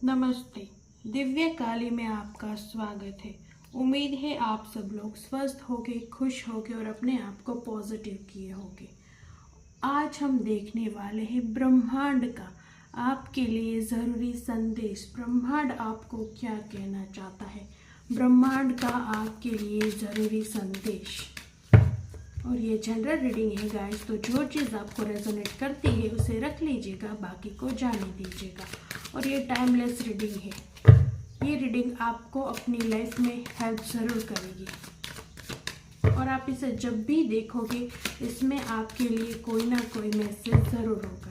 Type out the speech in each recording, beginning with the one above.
नमस्ते। दिव्य काली में आपका स्वागत है। उम्मीद है आप सब लोग स्वस्थ होके, खुश होके और अपने आप को पॉजिटिव किए होंगे। आज हम देखने वाले हैं ब्रह्मांड का आपके लिए ज़रूरी संदेश। ब्रह्मांड आपको क्या कहना चाहता है, ब्रह्मांड का आपके लिए ज़रूरी संदेश। और ये जनरल रीडिंग है गाइस, तो जो चीज़ आपको रेजोनेट करती है उसे रख लीजिएगा, बाकी को जाने दीजिएगा। और ये टाइमलेस रीडिंग है। ये रीडिंग आपको अपनी लाइफ में हेल्प ज़रूर करेगी और आप इसे जब भी देखोगे इसमें आपके लिए कोई ना कोई मैसेज ज़रूर होगा।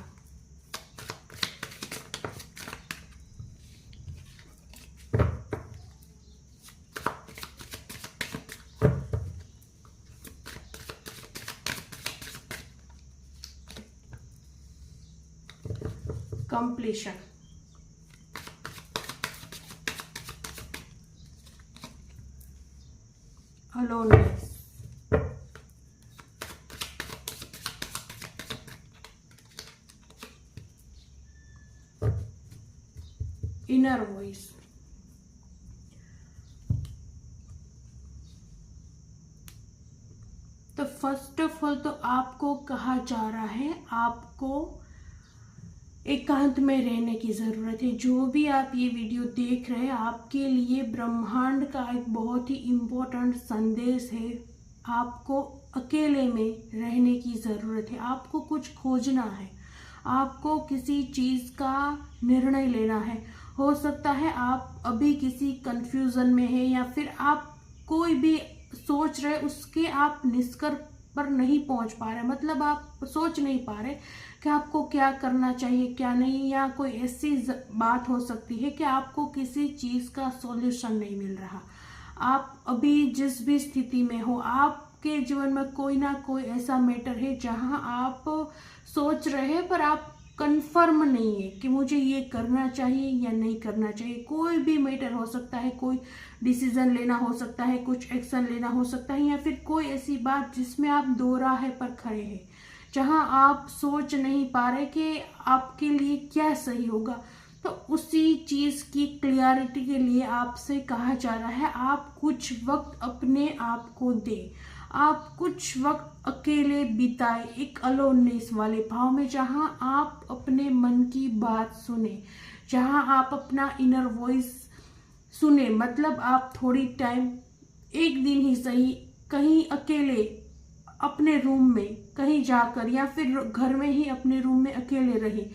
कंप्लीशन, aloneness, inner voice, तो फर्स्ट ऑफ ऑल तो आपको कहा जा रहा है आपको एकांत में रहने की ज़रूरत है। जो भी आप ये वीडियो देख रहे हैं, आपके लिए ब्रह्मांड का एक बहुत ही इम्पोर्टेंट संदेश है। आपको अकेले में रहने की ज़रूरत है। आपको कुछ खोजना है, आपको किसी चीज़ का निर्णय लेना है। हो सकता है आप अभी किसी कंफ्यूजन में है या फिर आप कोई भी सोच रहे उसके आप निष्कर्ष पर नहीं पहुंच पा रहे, मतलब आप सोच नहीं पा रहे कि आपको क्या करना चाहिए क्या नहीं, या कोई ऐसी बात हो सकती है कि आपको किसी चीज़ का सॉल्यूशन नहीं मिल रहा। आप अभी जिस भी स्थिति में हो, आपके जीवन में कोई ना कोई ऐसा मैटर है जहां आप सोच रहे हैं पर आप कंफर्म नहीं है कि मुझे ये करना चाहिए या नहीं करना चाहिए। कोई भी मैटर हो सकता है, कोई डिसीजन लेना हो सकता है, कुछ एक्शन लेना हो सकता है, या फिर कोई ऐसी बात जिसमें आप दो राह पर खड़े हैं, जहां आप सोच नहीं पा रहे कि आपके लिए क्या सही होगा। तो उसी चीज की क्लियरिटी के लिए आपसे कहा जा रहा है आप कुछ वक्त अपने आप को दे, आप कुछ वक्त अकेले बिताए, एक अलोननेस वाले भाव में, जहां आप अपने मन की बात सुने, जहां आप अपना इनर वॉइस सुने। मतलब आप थोड़ी टाइम, एक दिन ही सही, कहीं अकेले अपने रूम में कहीं जाकर या फिर घर में ही अपने रूम में अकेले रहे,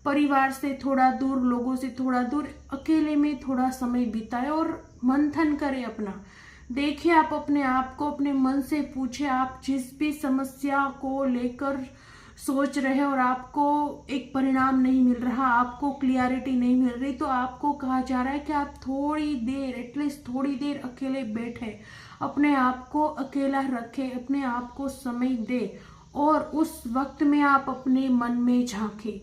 परिवार से थोड़ा दूर, लोगों से थोड़ा दूर, अकेले में थोड़ा समय बिताए और मंथन करें अपना। देखिए आप अपने आप को अपने मन से पूछे, आप जिस भी समस्या को लेकर सोच रहे हैं और आपको एक परिणाम नहीं मिल रहा, आपको क्लियरिटी नहीं मिल रही, तो आपको कहा जा रहा है कि आप थोड़ी देर, एटलीस्ट थोड़ी देर अकेले बैठे, अपने आप को अकेला रखे, अपने आप को समय दे और उस वक्त में आप अपने मन में झांके।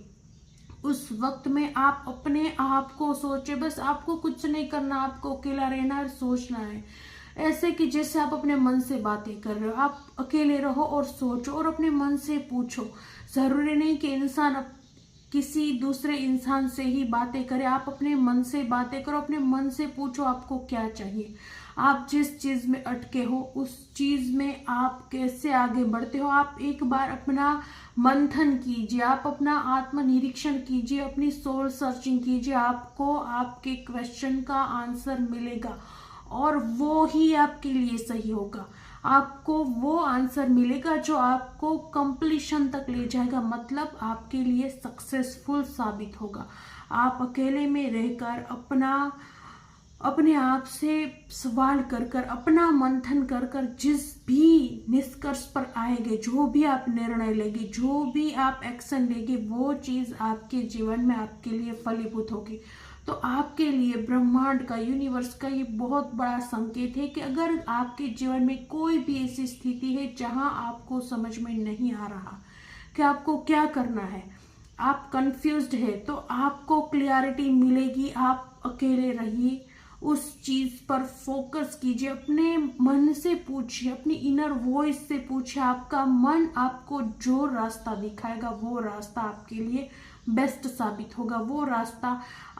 उस वक्त में आप अपने आप को सोचे, बस आपको कुछ नहीं करना, आपको अकेला रहना है, सोचना है। ऐसे कि जैसे आप अपने मन से बातें कर रहे हो, आप अकेले रहो और सोचो और अपने मन से पूछो। जरूरी नहीं कि इंसान किसी दूसरे इंसान से ही बातें करे, आप अपने मन से बातें करो, अपने मन से पूछो आपको क्या चाहिए, आप जिस चीज में अटके हो उस चीज में आप कैसे आगे बढ़ते हो। आप एक बार अपना मंथन कीजिए, आप अपना आत्मनिरीक्षण कीजिए, अपनी सोल सर्चिंग कीजिए, आपको आपके क्वेश्चन का आंसर मिलेगा और वो ही आपके लिए सही होगा। आपको वो आंसर मिलेगा जो आपको कंप्लीशन तक ले जाएगा, मतलब आपके लिए सक्सेसफुल साबित होगा। आप अकेले में रहकर अपने आप से सवाल कर अपना मंथन कर जिस भी निष्कर्ष पर आएंगे, जो भी आप निर्णय लेंगे, जो भी आप एक्शन लेंगे, वो चीज आपके जीवन में आपके लिए फलीभूत होगी। तो आपके लिए ब्रह्मांड का, यूनिवर्स का ये बहुत बड़ा संकेत है कि अगर आपके जीवन में कोई भी ऐसी स्थिति है जहां आपको समझ में नहीं आ रहा कि आपको क्या करना है, आप कंफ्यूज्ड है, तो आपको क्लियरिटी मिलेगी। आप अकेले रहिए, उस चीज पर फोकस कीजिए, अपने मन से पूछिए, अपनी इनर वॉइस से पूछिए। आपका मन आपको जो रास्ता दिखाएगा वो रास्ता आपके लिए बेस्ट साबित होगा। वो रास्ता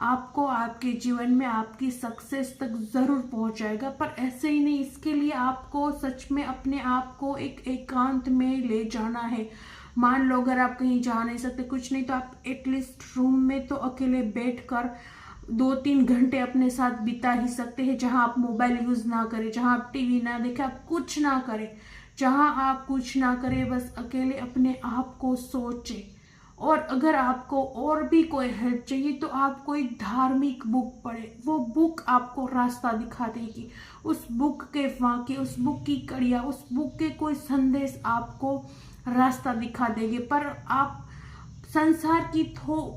आपको आपके जीवन में आपकी सक्सेस तक ज़रूर पहुंचाएगा। पर ऐसे ही नहीं, इसके लिए आपको सच में अपने आप को एक एकांत में ले जाना है। मान लो अगर आप कहीं जा नहीं सकते, कुछ नहीं, तो आप एटलीस्ट रूम में तो अकेले बैठकर 2-3 घंटे अपने साथ बिता ही सकते हैं, जहां आप मोबाइल यूज ना करें, जहां आप टीवी ना देखें, आप कुछ ना करें, जहां आप कुछ ना करें, बस अकेले अपने आप को सोचें। और अगर आपको और भी कोई हेल्प चाहिए तो आप कोई धार्मिक बुक पढ़े, वो बुक आपको रास्ता दिखा देगी। उस बुक के वाक्य, उस बुक की कड़िया, उस बुक के कोई संदेश आपको रास्ता दिखा देंगे। पर आप संसार की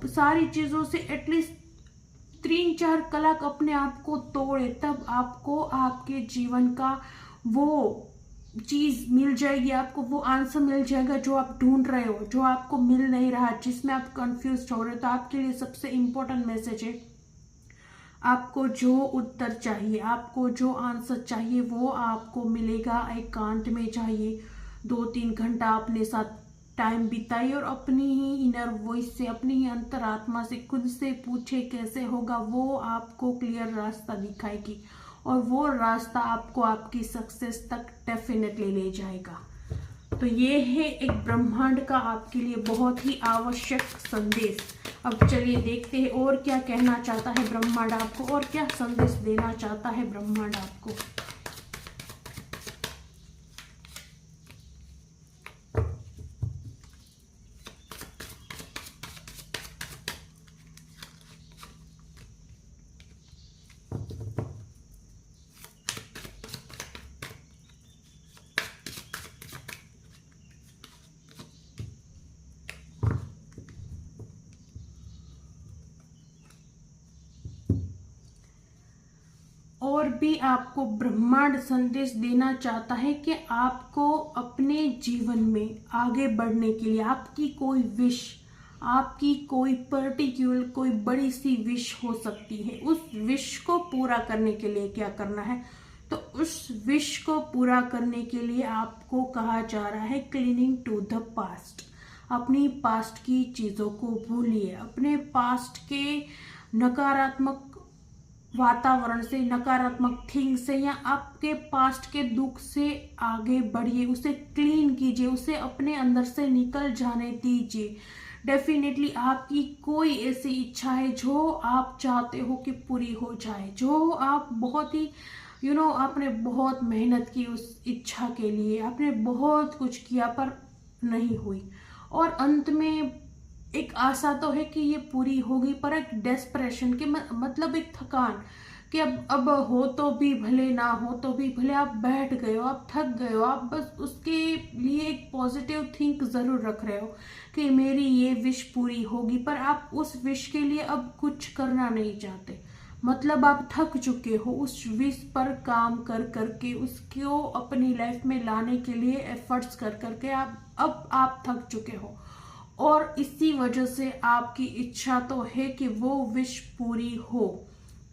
सारी चीजों से एटलीस्ट 3-4 कलाक अपने आप को तोड़े, तब आपको आपके जीवन का वो चीज मिल जाएगी, आपको वो आंसर मिल जाएगा जो आप ढूंढ रहे हो, जो आपको मिल नहीं रहा, जिसमें आप कंफ्यूज हो रहे हो। तो आपके लिए सबसे इंपॉर्टेंट मैसेज है, आपको जो उत्तर चाहिए, आपको जो आंसर चाहिए, वो आपको मिलेगा। एकांत में चाहिए, 2-3 घंटा अपने साथ टाइम बिताइए और अपनी ही इनर वॉइस से, अपनी ही अंतरात्मा से खुद से पूछे कैसे होगा। वो आपको क्लियर रास्ता दिखाएगी और वो रास्ता आपको आपकी सक्सेस तक डेफिनेटली ले जाएगा। तो ये है एक ब्रह्मांड का आपके लिए बहुत ही आवश्यक संदेश। अब चलिए देखते हैं और क्या कहना चाहता है ब्रह्मांड आपको, और क्या संदेश देना चाहता है ब्रह्मांड आपको। और भी आपको ब्रह्मांड संदेश देना चाहता है कि आपको अपने जीवन में आगे बढ़ने के लिए आपकी कोई विश, आपकी कोई पर्टिकुलर कोई बड़ी सी विश हो सकती है। उस विश को पूरा करने के लिए क्या करना है, तो उस विश को पूरा करने के लिए आपको कहा जा रहा है क्लीनिंग टू द पास्ट। अपनी पास्ट की चीजों को भूलिए, अपने पास्ट के नकारात्मक वातावरण से, नकारात्मक थिंग से, या आपके पास्ट के दुख से आगे बढ़िए, उसे क्लीन कीजिए, उसे अपने अंदर से निकल जाने दीजिए। डेफिनेटली आपकी कोई ऐसी इच्छा है जो आप चाहते हो कि पूरी हो जाए, जो आप बहुत ही आपने बहुत मेहनत की उस इच्छा के लिए, आपने बहुत कुछ किया पर नहीं हुई, और अंत में एक आशा तो है कि ये पूरी होगी, पर एक डेस्परेशन के मतलब एक थकान कि अब हो तो भी भले, ना हो तो भी भले, आप बैठ गए हो, आप थक गए हो, आप बस उसके लिए एक पॉजिटिव थिंक जरूर रख रहे हो कि मेरी ये विश पूरी होगी, पर आप उस विश के लिए अब कुछ करना नहीं चाहते। मतलब आप थक चुके हो उस विश पर काम कर करके, उसको अपनी लाइफ में लाने के लिए एफर्ट्स कर करके अब आप थक चुके हो, और इसी वजह से आपकी इच्छा तो है कि वो विश पूरी हो,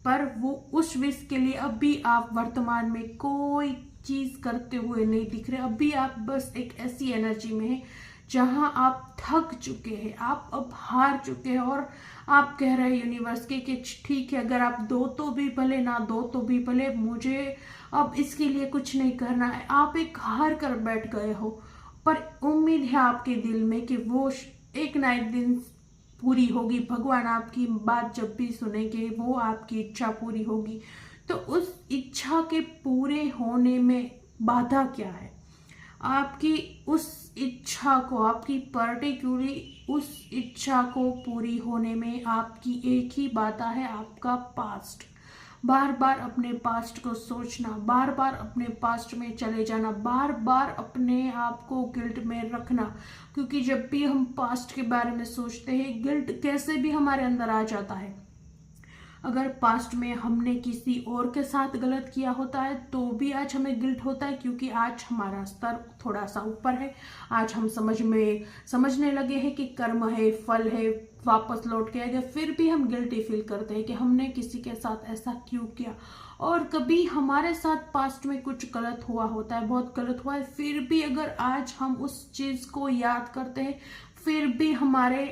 पर वो उस विश के लिए अभी आप वर्तमान में कोई चीज करते हुए नहीं दिख रहे। अभी आप बस एक ऐसी एनर्जी में हैं जहां आप थक चुके हैं, आप अब हार चुके हैं, और आप कह रहे हैं यूनिवर्स के कि ठीक है, अगर आप दो तो भी भले, ना दो तो भी भले, मुझे अब इसके लिए कुछ नहीं करना है। आप एक हार कर बैठ गए हो, पर उम्मीद है आपके दिल में कि वो एक ना एक दिन पूरी होगी। भगवान आपकी बात जब भी सुनेंगे, वो आपकी इच्छा पूरी होगी। तो उस इच्छा के पूरे होने में बाधा क्या है? आपकी उस इच्छा को, आपकी पर्टिकुलरली उस इच्छा को पूरी होने में आपकी एक ही बाधा है, आपका पास्ट। बार बार अपने पास्ट को सोचना, बार बार अपने पास्ट में चले जाना, बार बार अपने आप को गिल्ट में रखना, क्योंकि जब भी हम पास्ट के बारे में सोचते हैं, गिल्ट कैसे भी हमारे अंदर आ जाता है। अगर पास्ट में हमने किसी और के साथ गलत किया होता है तो भी आज हमें गिल्ट होता है, क्योंकि आज हमारा स्तर थोड़ा सा ऊपर है। आज हम समझने लगे हैं कि कर्म है, फल है, वापस लौट के आएगा, फिर भी हम गिल्टी फील करते हैं कि हमने किसी के साथ ऐसा क्यों किया। और कभी हमारे साथ पास्ट में कुछ गलत हुआ होता है, बहुत गलत हुआ है, फिर भी अगर आज हम उस चीज को याद करते हैं, फिर भी हमारे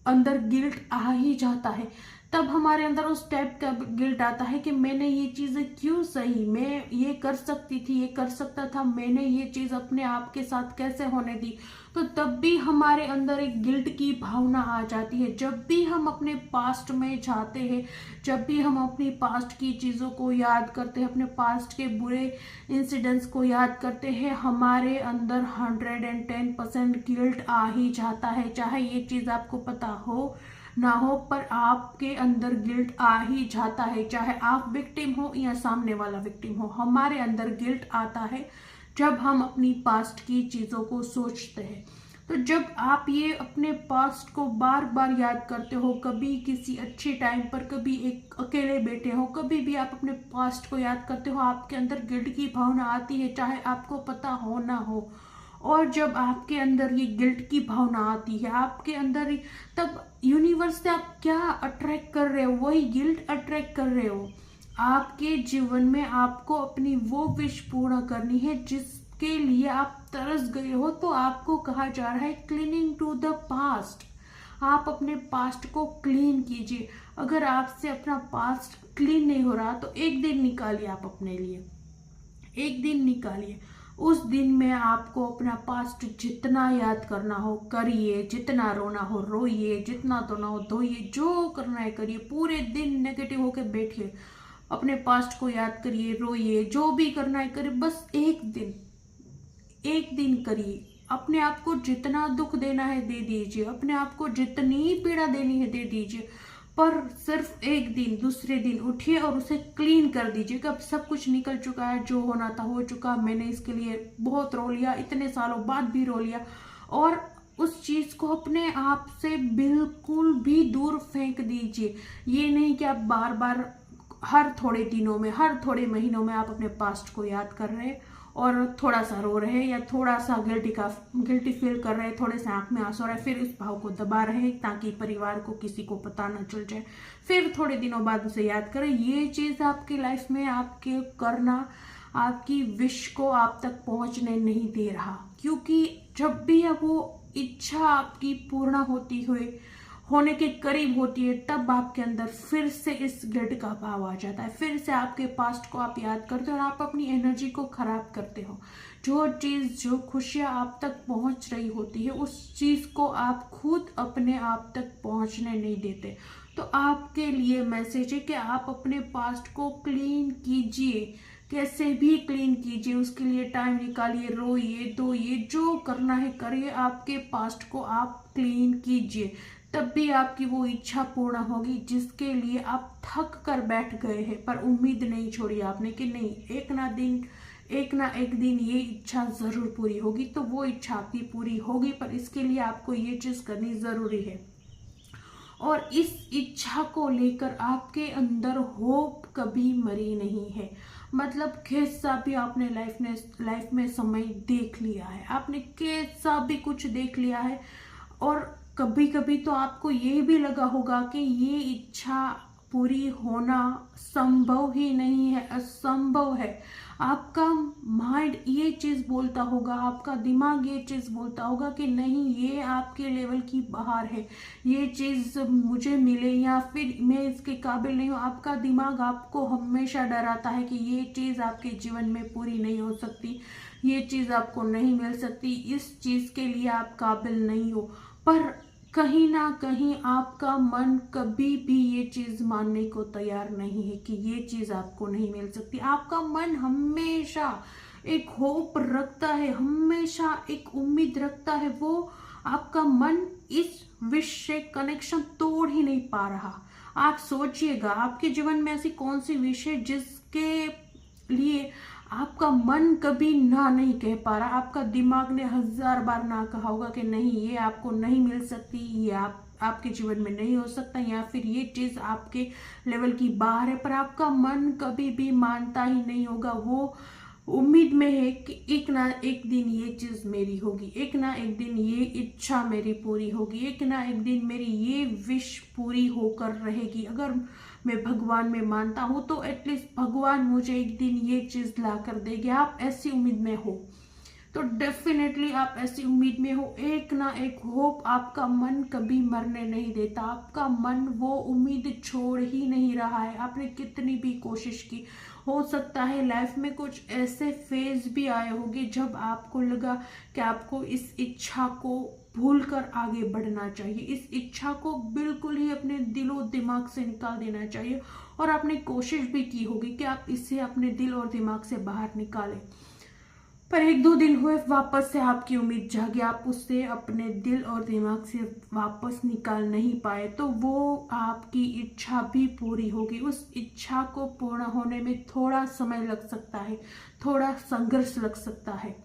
अंदर गिल्ट आ ही जाता है। तब हमारे अंदर उस टाइप का गिल्ट आता है कि मैंने ये चीज़ें क्यों सही, मैं ये कर सकती थी, ये कर सकता था, मैंने ये चीज़ अपने आप के साथ कैसे होने दी। तो तब भी हमारे अंदर एक गिल्ट की भावना आ जाती है। जब भी हम अपने पास्ट में जाते हैं, जब भी हम अपनी पास्ट की चीज़ों को याद करते हैं, अपने पास्ट के बुरे इंसिडेंट्स को याद करते हैं, हमारे अंदर 110% गिल्ट आ ही जाता है। चाहे ये चीज़ आपको पता हो ना हो, पर आपके अंदर गिल्ट आ ही जाता है। चाहे आप विक्टिम हो या सामने वाला विक्टिम हो, हमारे अंदर गिल्ट आता है जब हम अपनी पास्ट की चीज़ों को सोचते हैं। तो जब आप ये अपने पास्ट को बार बार याद करते हो, कभी किसी अच्छे टाइम पर, कभी एक अकेले बैठे हो, कभी भी आप अपने पास्ट को याद करते हो, आपके अंदर गिल्ट की भावना आती है, चाहे आपको पता हो ना हो। और जब आपके अंदर ये गिल्ट की भावना आती है आपके अंदर, तब यूनिवर्स से आप क्या अट्रैक्ट कर रहे हो? वही गिल्ट अट्रैक्ट कर रहे हो। आपके जीवन में आपको अपनी वो विश पूर्ण करनी है जिसके लिए आप तरस गए हो। तो आपको कहा जा रहा है क्लीनिंग टू द पास्ट। आप अपने पास्ट को क्लीन कीजिए। अगर आपसे अपना पास्ट क्लीन नहीं हो रहा तो एक दिन निकालिए, आप अपने लिए एक दिन निकालिए। उस दिन में आपको अपना पास्ट जितना याद करना हो करिए, जितना रोना हो रोइए, जितना धोना हो धोइए, जो करना है करिए। पूरे दिन नेगेटिव होके बैठिए, अपने पास्ट को याद करिए, रोइए, जो भी करना है करिए। बस एक दिन करिए। अपने आप को जितना दुख देना है दे दीजिए, अपने आप को जितनी पीड़ा देनी है दे दीजिए, पर सिर्फ एक दिन, दूसरे दिन उठिए और उसे क्लीन कर दीजिए। कब सब कुछ निकल चुका है, जो होना था हो चुका, मैंने इसके लिए बहुत रो लिया, इतने सालों बाद भी रो लिया, और उस चीज को अपने आप से बिल्कुल भी दूर फेंक दीजिए। ये नहीं कि आप बार बार हर थोड़े दिनों में, हर थोड़े महीनों में आप अपने पास्ट को याद कर रहे हैं और थोड़ा सा रो रहे हैं या थोड़ा सा गिल्टी फील कर रहे हैं, थोड़े से आंख में आंसू आ रहे हैं, फिर उस भाव को दबा रहे हैं ताकि परिवार को, किसी को पता ना चल जाए, फिर थोड़े दिनों बाद उसे याद करें। ये चीज आपकी लाइफ में आपके करना आपकी विश को आप तक पहुंचने नहीं दे रहा। क्योंकि जब भी अब वो इच्छा आपकी पूर्ण होने के करीब होती है, तब आपके अंदर फिर से इस गिल्ट का भाव आ जाता है। फिर से आपके पास्ट को आप याद करते हो और आप अपनी एनर्जी को खराब करते हो। जो चीज, जो खुशियां आप तक पहुंच रही होती है, उस चीज को आप खुद अपने आप तक पहुंचने नहीं देते। तो आपके लिए मैसेज है कि आप अपने पास्ट को क्लीन कीजिए, कैसे भी क्लीन कीजिए। उसके लिए टाइम निकालिए, रोइए धोइए, जो करना है करिए, आपके पास्ट को आप क्लीन कीजिए। तब भी आपकी वो इच्छा पूर्ण होगी जिसके लिए आप थक कर बैठ गए हैं, पर उम्मीद नहीं छोड़ी आपने कि नहीं, एक ना एक दिन ये इच्छा जरूर पूरी होगी। तो वो इच्छा आपकी पूरी होगी, पर इसके लिए आपको ये चीज करनी जरूरी है। और इस इच्छा को लेकर आपके अंदर होप कभी मरी नहीं है। मतलब कैसा भी आपने लाइफ में समय देख लिया है, आपने कैसा भी कुछ देख लिया है, और कभी कभी तो आपको ये भी लगा होगा कि ये इच्छा पूरी होना संभव ही नहीं है, असंभव है। आपका माइंड ये चीज बोलता होगा, आपका दिमाग ये चीज बोलता होगा कि नहीं, ये आपके लेवल की बाहर है, ये चीज मुझे मिले या फिर मैं इसके काबिल नहीं हूँ। आपका दिमाग आपको हमेशा डराता है कि ये चीज आपके जीवन में पूरी नहीं हो सकती, ये चीज आपको नहीं मिल सकती, इस चीज के लिए आप काबिल नहीं हो। पर कहीं ना कहीं आपका मन कभी भी ये चीज मानने को तैयार नहीं है कि ये चीज आपको नहीं मिल सकती। आपका मन हमेशा एक होप रखता है, हमेशा एक उम्मीद रखता है। वो आपका मन इस विश से कनेक्शन तोड़ ही नहीं पा रहा। आप सोचिएगा, आपके जीवन में ऐसी कौन सी विश है जिसके लिए आपका मन कभी ना नहीं कह पा रहा। आपका दिमाग ने 1000 बार ना कहा होगा कि नहीं, ये आपको नहीं मिल सकती, ये आपके जीवन में नहीं हो सकता, या फिर ये चीज आपके लेवल की बाहर है, पर आपका मन कभी भी मानता ही नहीं होगा। वो उम्मीद में है कि एक ना एक दिन ये चीज मेरी होगी, एक ना एक दिन ये इच्छा मेरी पूरी होगी, एक ना एक दिन मेरी ये विश पूरी होकर रहेगी। अगर मैं भगवान में मानता हूँ तो एटलीस्ट भगवान मुझे एक दिन ये चीज ला कर देगी। आप ऐसी उम्मीद में हो तो डेफिनेटली आप ऐसी उम्मीद में हो। एक ना एक होप आपका मन कभी मरने नहीं देता, आपका मन वो उम्मीद छोड़ ही नहीं रहा है। आपने कितनी भी कोशिश की, हो सकता है लाइफ में कुछ ऐसे फेज भी आए होंगे जब आपको लगा कि आपको इस इच्छा को भूलकर आगे बढ़ना चाहिए, इस इच्छा को बिल्कुल ही अपने दिलो दिमाग से निकाल देना चाहिए, और आपने कोशिश भी की होगी कि आप इसे अपने दिल और दिमाग से बाहर निकालें। पर एक दो दिन हुए, वापस से आपकी उम्मीद जागी, आप उससे अपने दिल और दिमाग से वापस निकाल नहीं पाए, तो वो आपकी इच्छा भी पूरी होगी। उस इच्छा को पूर्ण होने में थोड़ा समय लग सकता है, थोड़ा संघर्ष लग सकता है,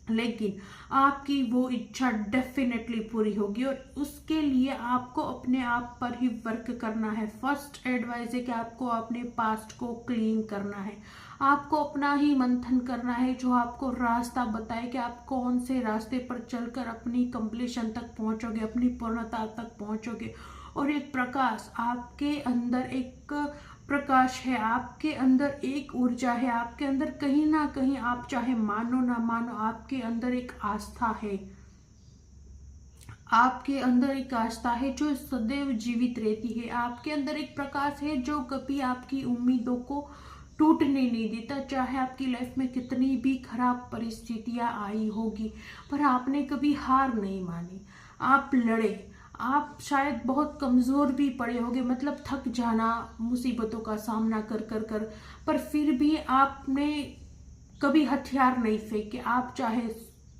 लेकिन आपकी वो इच्छा डेफिनेटली पूरी होगी। और उसके लिए आपको अपने आप पर ही वर्क करना है। फर्स्ट एडवाइस है कि आपको अपने पास्ट को क्लीन करना है, आपको अपना ही मंथन करना है, जो आपको रास्ता बताए कि आप कौन से रास्ते पर चलकर अपनी कंप्लीशन तक पहुंचोगे, अपनी पूर्णता तक पहुंचोगे। और एक प्रकाश आपके अंदर, एक प्रकाश है आपके अंदर, एक ऊर्जा है आपके अंदर, कहीं ना कहीं आप चाहे मानो ना मानो आपके अंदर एक आस्था है, आपके अंदर एक आस्था है जो सदैव जीवित रहती है। आपके अंदर एक प्रकाश है जो कभी आपकी उम्मीदों को टूटने नहीं देता, चाहे आपकी लाइफ में कितनी भी खराब परिस्थितियां आई होगी, पर आपने कभी हार नहीं मानी, आप लड़े। आप शायद बहुत कमजोर भी पड़े होगे, मतलब थक जाना मुसीबतों का सामना कर कर कर, पर फिर भी आपने कभी हथियार नहीं फेंके। आप चाहे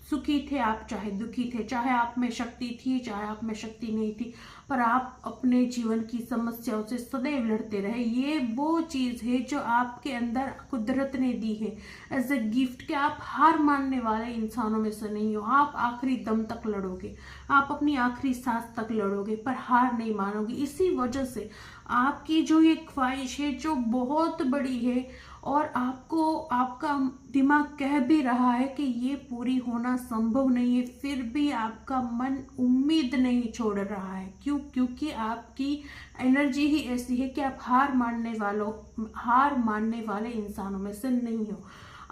सुखी थे, आप चाहे दुखी थे, चाहे आप में शक्ति थी, चाहे आप में शक्ति नहीं थी, पर आप अपने जीवन की समस्याओं से सदैव लड़ते रहे। ये वो चीज है जो आपके अंदर कुदरत ने दी है एज ए गिफ्ट, कि आप हार मानने वाले इंसानों में से नहीं हो। आप आखिरी दम तक लड़ोगे, आप अपनी आखिरी सांस तक लड़ोगे, पर हार नहीं मानोगे। इसी वजह से आपकी जो ये ख्वाहिश है जो बहुत बड़ी है, और आपको आपका दिमाग कह भी रहा है कि ये पूरी होना संभव नहीं है, फिर भी आपका मन उम्मीद नहीं छोड़ रहा है। क्यों? क्योंकि आपकी एनर्जी ही ऐसी है कि आप हार मानने वाले इंसानों में से नहीं हो।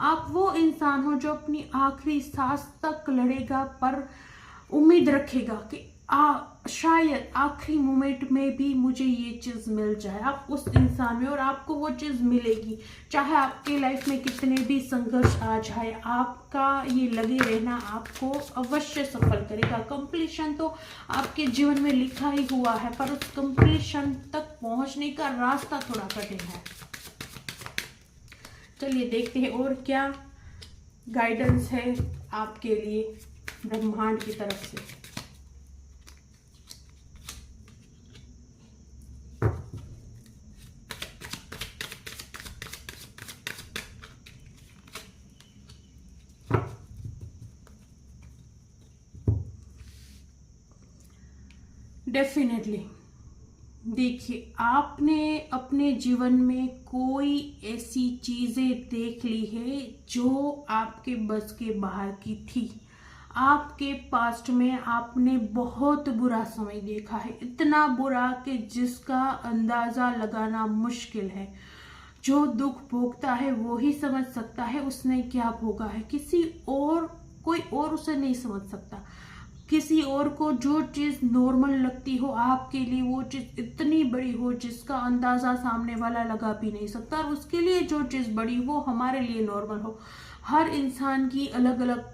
आप वो इंसान हो जो अपनी आखिरी सांस तक लड़ेगा, पर उम्मीद रखेगा कि शायद आखिरी मोमेंट में भी मुझे ये चीज मिल जाए। आप उस इंसान में, और आपको वो चीज मिलेगी, चाहे आपके लाइफ में कितने भी संघर्ष आ जाए। आपका ये लगे रहना आपको अवश्य सफल करेगा। कंप्लीशन तो आपके जीवन में लिखा ही हुआ है, पर उस कंप्लीशन तक पहुंचने का रास्ता थोड़ा कठिन है। चलिए देखते हैं और क्या गाइडेंस है आपके लिए ब्रह्मांड की तरफ से। डेफिनेटली देखिए, आपने अपने जीवन में कोई ऐसी चीजें देख ली है जो आपके बस के बाहर की थी। आपके पास्ट में आपने बहुत बुरा समय देखा है, इतना बुरा कि जिसका अंदाजा लगाना मुश्किल है। जो दुख भोगता है वो ही समझ सकता है उसने क्या भोगा है, कोई और उसे नहीं समझ सकता। किसी और को जो चीज नॉर्मल लगती हो, आपके लिए वो चीज इतनी बड़ी हो जिसका अंदाजा सामने वाला लगा भी नहीं सकता, और उसके लिए जो चीज बड़ी वो हमारे लिए नॉर्मल हो। हर इंसान की अलग अलग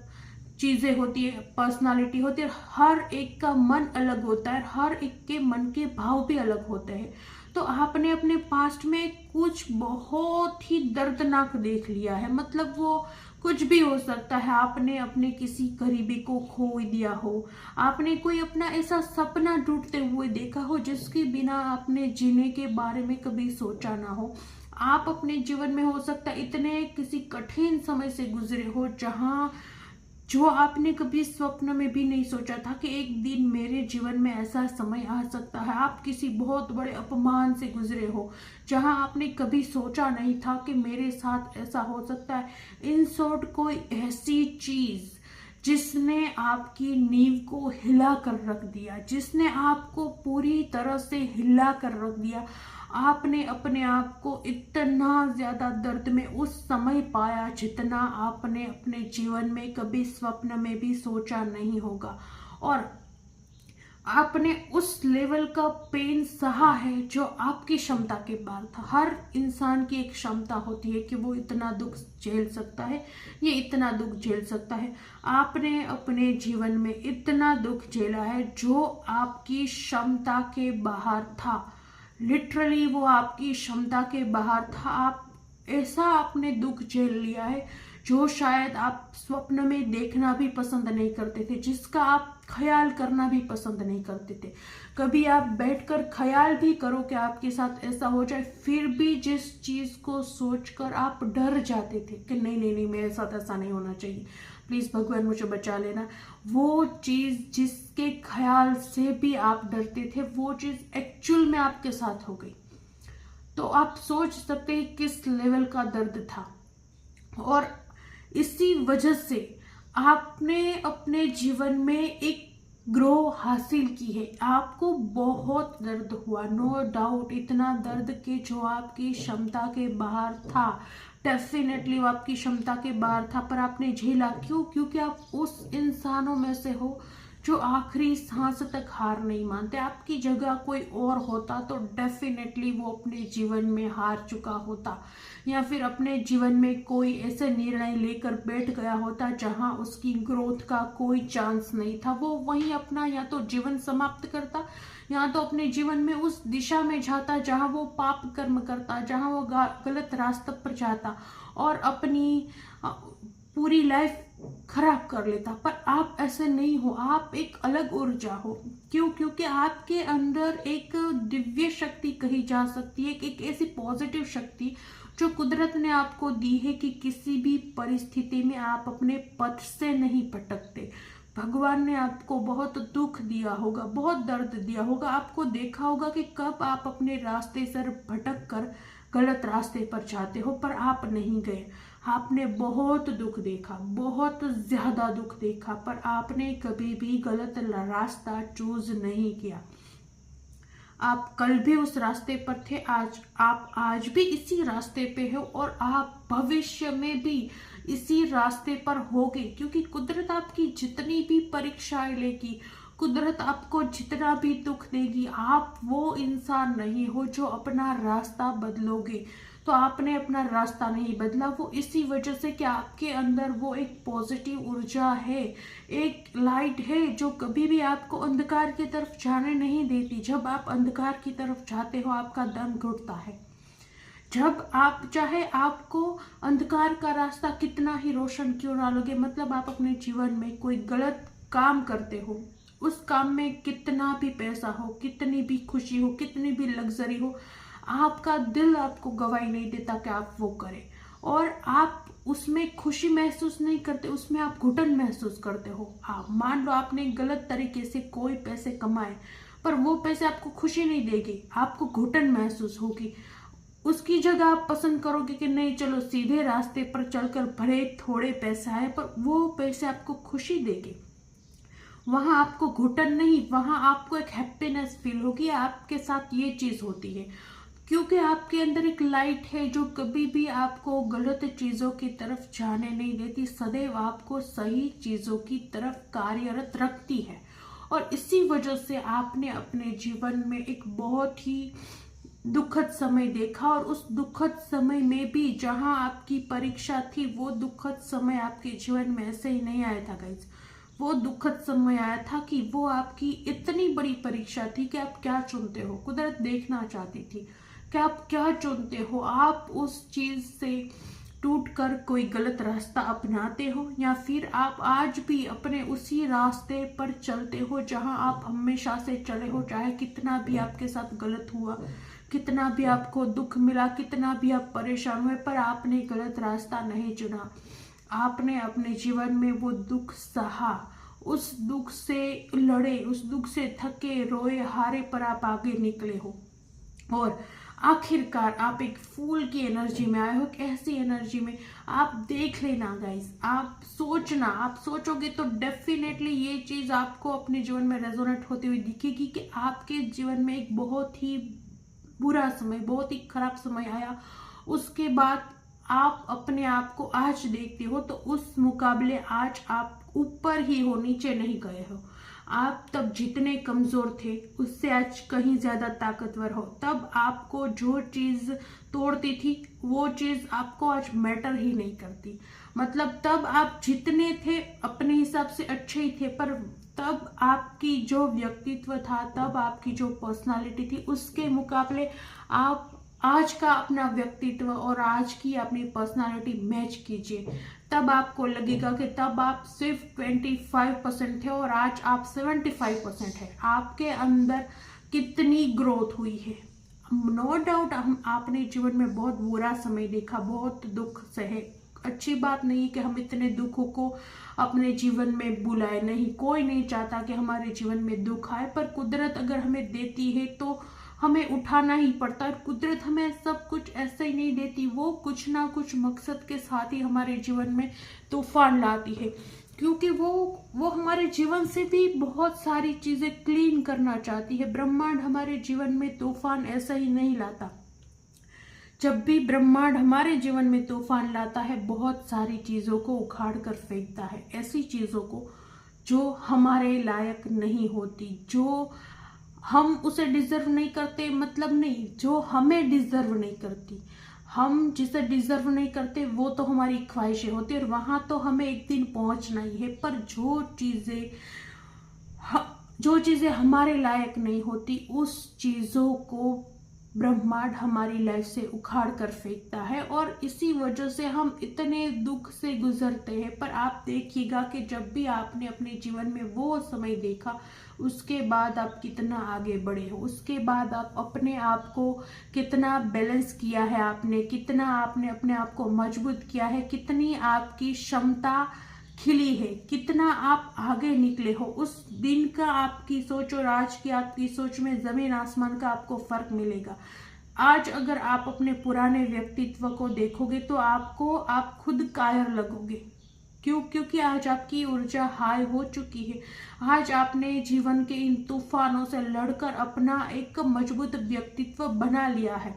चीजें होती है, पर्सनालिटी होती है, हर एक का मन अलग होता है, हर एक के मन के भाव भी अलग होते हैं। तो आपने अपने पास्ट में कुछ बहुत ही दर्दनाक देख लिया है, मतलब वो कुछ भी हो सकता है। आपने अपने किसी करीबी को खो दिया हो, आपने कोई अपना ऐसा सपना टूटते हुए देखा हो जिसके बिना आपने जीने के बारे में कभी सोचा ना हो। आप अपने जीवन में हो सकता है इतने किसी कठिन समय से गुजरे हो जहां जो आपने कभी स्वप्न में भी नहीं सोचा था कि एक दिन मेरे जीवन में ऐसा समय आ सकता है। आप किसी बहुत बड़े अपमान से गुजरे हो जहां आपने कभी सोचा नहीं था कि मेरे साथ ऐसा हो सकता है। इन शॉर्ट, कोई ऐसी चीज जिसने आपकी नींव को हिला कर रख दिया, जिसने आपको पूरी तरह से हिला कर रख दिया, आपने अपने आप को इतना ज़्यादा दर्द में उस समय पाया जितना आपने अपने जीवन में कभी स्वप्न में भी सोचा नहीं होगा। और आपने उस लेवल का पेन सहा है जो आपकी क्षमता के बाहर था। हर इंसान की एक क्षमता होती है कि वो इतना दुख झेल सकता है, ये इतना दुख झेल सकता है। आपने अपने जीवन में इतना दुख झेला है जो आपकी क्षमता के बाहर था। लिटरली वो आपकी क्षमता के बाहर था। आप ऐसा आपने दुख झेल लिया है जो शायद आप स्वप्न में देखना भी पसंद नहीं करते थे, जिसका आप ख्याल करना भी पसंद नहीं करते थे। कभी आप बैठकर ख्याल भी करो कि आपके साथ ऐसा हो जाए, फिर भी जिस चीज को सोचकर आप डर जाते थे कि नहीं नहीं नहीं, मेरे साथ ऐसा नहीं होना चाहिए, प्लीज भगवान मुझे बचा लेना, वो चीज जिसके ख्याल से भी आप डरते थे वो चीज एक्चुअल में आपके साथ हो गई। तो आप सोच सकते हैं किस लेवल का दर्द था। और इसी वजह से आपने अपने जीवन में एक ग्रो हासिल की है। आपको बहुत दर्द हुआ, नो डाउट, इतना दर्द कि जो आपकी क्षमता के बाहर था। डेफिनेटली वो आपकी क्षमता के बाहर था, पर आपने झेला। क्यों? क्योंकि आप उस इंसानों में से हो जो आखिरी सांस तक हार नहीं मानते। आपकी जगह कोई और होता तो डेफिनेटली वो अपने जीवन में हार चुका होता, या फिर अपने जीवन में कोई ऐसे निर्णय लेकर बैठ गया होता जहां उसकी ग्रोथ का कोई चांस नहीं था। वो वहीं अपना या तो जीवन समाप्त करता या तो अपने जीवन में उस दिशा में जाता जहां वो पाप कर्म करता, जहां वो गलत रास्ते पर जाता और अपनी पूरी लाइफ खराब कर लेता। पर आप ऐसे नहीं हो, आप एक अलग ऊर्जा हो। क्यों? क्योंकि आपके अंदर एक दिव्य शक्ति कही जा सकती है, एक ऐसी पॉजिटिव शक्ति जो कुदरत ने आपको दी है कि किसी भी परिस्थिति में आप अपने पथ से नहीं भटकते। भगवान ने आपको बहुत दुख दिया होगा, बहुत दर्द दिया होगा, आपको देखा होगा कि कब आप अपने रास्ते से भटक कर गलत रास्ते पर जाते हो, पर आप नहीं गए। आपने बहुत दुख देखा, बहुत ज्यादा दुख देखा, पर आपने कभी भी गलत रास्ता चूज नहीं किया। आप कल भी उस रास्ते पर थे, आप आज भी इसी रास्ते पे हो और आप भविष्य में भी इसी रास्ते पर होगे। क्योंकि कुदरत आपकी जितनी भी परीक्षाएं लेगी, कुदरत आपको जितना भी दुख देगी, आप वो इंसान नहीं हो जो अपना रास्ता बदलोगे। तो आपने अपना रास्ता नहीं बदला, वो इसी वजह से कि आपके अंदर वो एक पॉजिटिव ऊर्जा है, एक लाइट है जो कभी भी आपको अंधकार की तरफ जाने नहीं देती। जब आप अंधकार की तरफ जाते हो आपका दम घुटता है। जब आप चाहे आपको अंधकार का रास्ता कितना ही रोशन क्यों ना लगे, मतलब आप अपने जीवन में कोई गलत काम करते हो, उस काम में कितना भी पैसा हो, कितनी भी खुशी हो, कितनी भी लग्जरी हो, आपका दिल आपको गवाही नहीं देता कि आप वो करें। और आप उसमें खुशी महसूस नहीं करते, उसमें आप घुटन महसूस करते हो। आप मान लो आपने गलत तरीके से कोई पैसे कमाए, पर वो पैसे आपको खुशी नहीं देगी, आपको घुटन महसूस होगी। उसकी जगह आप पसंद करोगे कि नहीं, चलो सीधे रास्ते पर चलकर भले थोड़े पैसे आए पर वो पैसे आपको खुशी देंगे। वहां आपको घुटन नहीं, वहां आपको एक हैप्पीनेस फील होगी। आपके साथ ये चीज होती है क्योंकि आपके अंदर एक लाइट है जो कभी भी आपको गलत चीजों की तरफ जाने नहीं देती, सदैव आपको सही चीजों की तरफ कार्यरत रखती है। और इसी वजह से आपने अपने जीवन में एक बहुत ही दुखद समय देखा, और उस दुखद समय में भी जहां आपकी परीक्षा थी, वो दुखद समय आपके जीवन में ऐसे ही नहीं आया था गाइस। वो दुखद समय आया था कि वो आपकी इतनी बड़ी परीक्षा थी कि आप क्या चुनते हो। कुदरत देखना चाहती थी कि आप क्या चुनते हो। आप उस चीज से टूटकर कोई गलत रास्ता अपनाते हो, या फिर आप आज भी अपने उसी रास्ते पर चलते हो जहां आप हमेशा से चले हो। चाहे कितना भी आपके साथ गलत हुआ, कितना भी आपको दुख मिला, कितना भी आप परेशान हुए, पर आपने गलत रास्ता नहीं चुना। आपने अपने जीवन में वो दुख सहा, उस दुख से लड़े, उस दुख से थके रोए हारे, पर आप आगे निकले हो। और आखिरकार आप एक फूल की एनर्जी में आए हो। एक ऐसी एनर्जी में आप देख लेना गाइस, आप सोचना, आप सोचोगे तो डेफिनेटली ये चीज आपको अपने जीवन में रेजोनेट होती हुई दिखेगी कि आपके जीवन में एक बहुत ही बुरा समय, बहुत ही खराब समय आया, उसके बाद आप अपने आप को आज देखते हो तो उस मुकाबले आज आप ऊपर ही हो, नीचे नहीं गए हो। आप तब जितने कमजोर थे उससे आज कहीं ज्यादा ताकतवर हो। तब आपको जो चीज तोड़ती थी वो चीज आपको आज मैटर ही नहीं करती। मतलब तब आप जितने थे अपने हिसाब से अच्छे ही थे, पर तब आपकी जो व्यक्तित्व था, तब आपकी जो पर्सनालिटी थी, उसके मुकाबले आप आज का अपना व्यक्तित्व और आज की अपनी पर्सनालिटी मैच कीजिए, तब आपको लगेगा कि तब आप सिर्फ 25% थे और आज आप 75% है। आपके अंदर कितनी ग्रोथ हुई है। नो डाउट हम आपने जीवन में बहुत बुरा समय देखा, बहुत दुख सहे। अच्छी बात नहीं कि हम इतने दुखों को अपने जीवन में बुलाए, नहीं, कोई नहीं चाहता कि हमारे जीवन में दुख आए, पर कुदरत अगर हमें देती है तो हमें उठाना ही पड़ता है। कुदरत हमें सब कुछ ऐसे ही नहीं देती, वो कुछ ना कुछ मकसद के साथ ही हमारे जीवन में तूफान लाती है, क्योंकि वो हमारे जीवन से भी बहुत सारी चीजें क्लीन करना चाहती है। ब्रह्मांड हमारे जीवन में तूफान ऐसा ही नहीं लाता। जब भी ब्रह्मांड हमारे जीवन में तूफान लाता है, बहुत सारी चीजों को उखाड़ कर फेंकता है, ऐसी चीजों को जो हमारे लायक नहीं होती, जो हम उसे डिजर्व नहीं करते, मतलब नहीं, जो हमें डिजर्व नहीं करती। हम जिसे डिजर्व नहीं करते वो तो हमारी ख्वाहिशें होती है और वहां तो हमें एक दिन पहुंचना ही है। पर जो चीजें हमारे लायक नहीं होती, उस चीजों को ब्रह्मांड हमारी लाइफ से उखाड़ कर फेंकता है और इसी वजह से हम इतने दुख से गुजरते हैं। पर आप देखिएगा कि जब भी आपने अपने जीवन में वो समय देखा, उसके बाद आप कितना आगे बढ़े हो, उसके बाद आप अपने आप को कितना बैलेंस किया है, आपने कितना आपने अपने आप को मजबूत किया है, कितनी आपकी क्षमता खिली है, कितना आप आगे निकले हो। उस दिन का आपकी सोच और आज की आपकी सोच में जमीन आसमान का आपको फर्क मिलेगा। आज अगर आप अपने पुराने व्यक्तित्व को देखोगे तो आप खुद कायर लगोगे। क्यों? क्योंकि आज आपकी ऊर्जा हाई हो चुकी है। आज आपने जीवन के इन तूफानों से लड़कर अपना एक मजबूत व्यक्तित्व बना लिया है।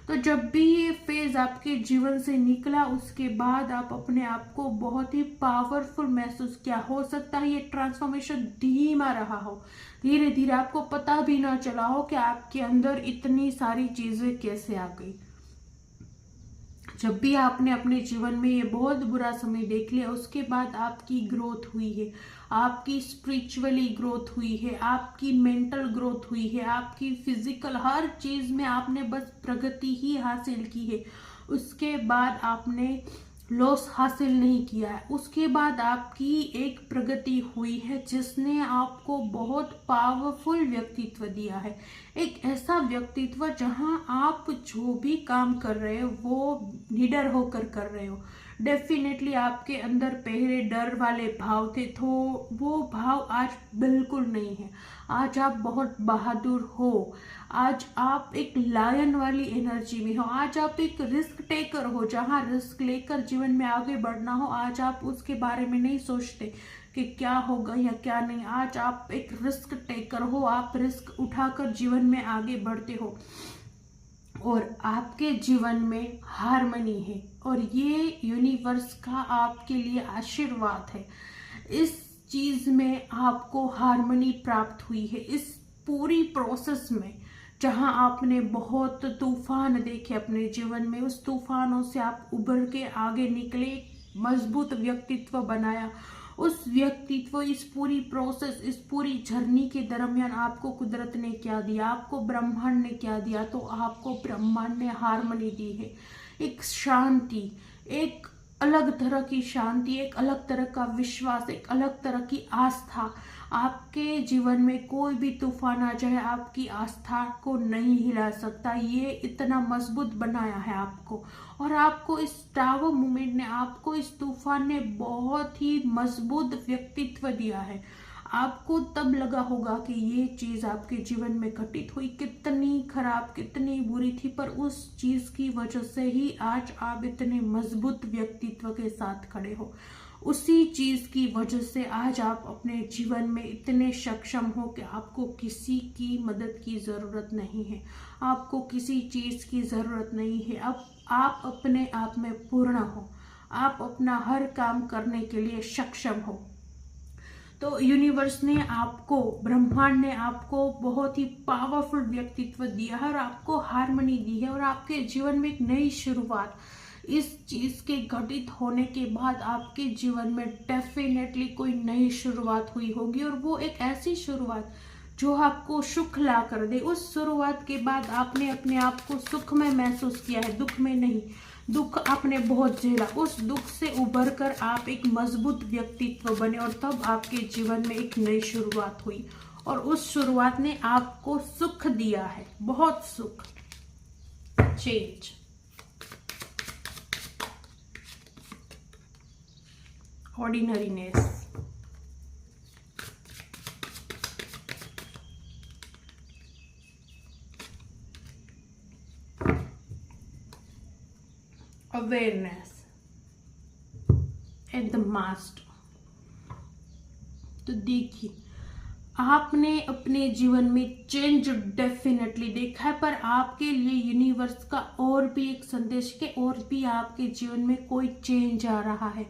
तो जब भी ये फेज आपके जीवन से निकला, उसके बाद आप अपने आप को बहुत ही पावरफुल महसूस किया। हो सकता है ये ट्रांसफॉर्मेशन धीमा रहा हो, धीरे धीरे आपको पता भी ना चला हो कि आपके अंदर इतनी सारी चीजें कैसे आ गई। जब भी आपने अपने जीवन में ये बहुत बुरा समय देख लिया, उसके बाद आपकी ग्रोथ हुई है, आपकी स्पिरिचुअली ग्रोथ हुई है, आपकी मेंटल ग्रोथ हुई है, आपकी फिजिकल, हर चीज में आपने बस प्रगति ही हासिल की है। उसके बाद आपने लॉस हासिल नहीं किया है। उसके बाद आपकी एक प्रगति हुई है जिसने आपको बहुत पावरफुल व्यक्तित्व दिया है। एक ऐसा व्यक्तित्व जहां आप जो भी काम कर रहे हो वो निडर होकर कर रहे हो। डेफिनेटली आपके अंदर पहले डर वाले भाव थे, तो वो भाव आज बिल्कुल नहीं है। आज आप बहुत बहादुर हो, आज आप एक लायन वाली एनर्जी में हो, आज आप एक रिस्क टेकर हो। जहां रिस्क लेकर जीवन में आगे बढ़ना हो, आज आप उसके बारे में नहीं सोचते कि क्या होगा या क्या नहीं। आज आप एक रिस्क टेकर हो, आप रिस्क उठाकर जीवन में आगे बढ़ते हो और आपके जीवन में हार्मनी है और ये यूनिवर्स का आपके लिए आशीर्वाद है। इस चीज में आपको हार्मनी प्राप्त हुई है। इस पूरी प्रोसेस में जहां आपने बहुत तूफान देखे अपने जीवन में, उस तूफानों से आप उभर के आगे निकले, मजबूत व्यक्तित्व बनाया। उस व्यक्तित्व, इस पूरी प्रोसेस, इस पूरी जर्नी के दरमियान आपको कुदरत ने क्या दिया, आपको ब्रह्मांड ने क्या दिया? तो आपको ब्रह्मांड ने हार्मनी दी है, एक शांति, एक अलग तरह की शांति, एक अलग तरह का विश्वास, एक अलग तरह की आस्था। आपके जीवन में कोई भी तूफान आ जाए, आपकी आस्था को नहीं हिला सकता। ये इतना मजबूत बनाया है आपको, और आपको इस टावर मूवमेंट ने, आपको इस तूफान ने बहुत ही मजबूत व्यक्तित्व दिया है। आपको तब लगा होगा कि ये चीज आपके जीवन में घटित हुई कितनी खराब, कितनी बुरी थी, पर उस चीज की वजह से ही आज आप इतने मजबूत व्यक्तित्व के साथ खड़े हो। उसी चीज़ की वजह से आज आप अपने जीवन में इतने सक्षम हो कि आपको किसी की मदद की ज़रूरत नहीं है, आपको किसी चीज़ की ज़रूरत नहीं है। अब आप अपने आप में पूर्ण हो, आप अपना हर काम करने के लिए सक्षम हो। तो यूनिवर्स ने आपको, ब्रह्मांड ने आपको बहुत ही पावरफुल व्यक्तित्व दिया है और आपको हार्मनी दी है और आपके जीवन में एक नई शुरुआत, इस चीज के घटित होने के बाद आपके जीवन में डेफिनेटली कोई नई शुरुआत हुई होगी और वो एक ऐसी शुरुआत जो आपको सुख ला कर दे। उस शुरुआत के बाद आपने अपने आप को सुख में महसूस किया है, दुख में नहीं। दुख आपने बहुत झेला, उस दुख से उभर कर आप एक मजबूत व्यक्तित्व बने और तब आपके जीवन में एक नई शुरुआत हुई और उस शुरुआत ने आपको सुख दिया है, बहुत सुख। Change, ordinariness, awareness at the master. तो देखिए, आपने अपने जीवन में चेंज डेफिनेटली देखा है, पर आपके लिए यूनिवर्स का और भी एक संदेश के और भी आपके जीवन में कोई चेंज आ रहा है,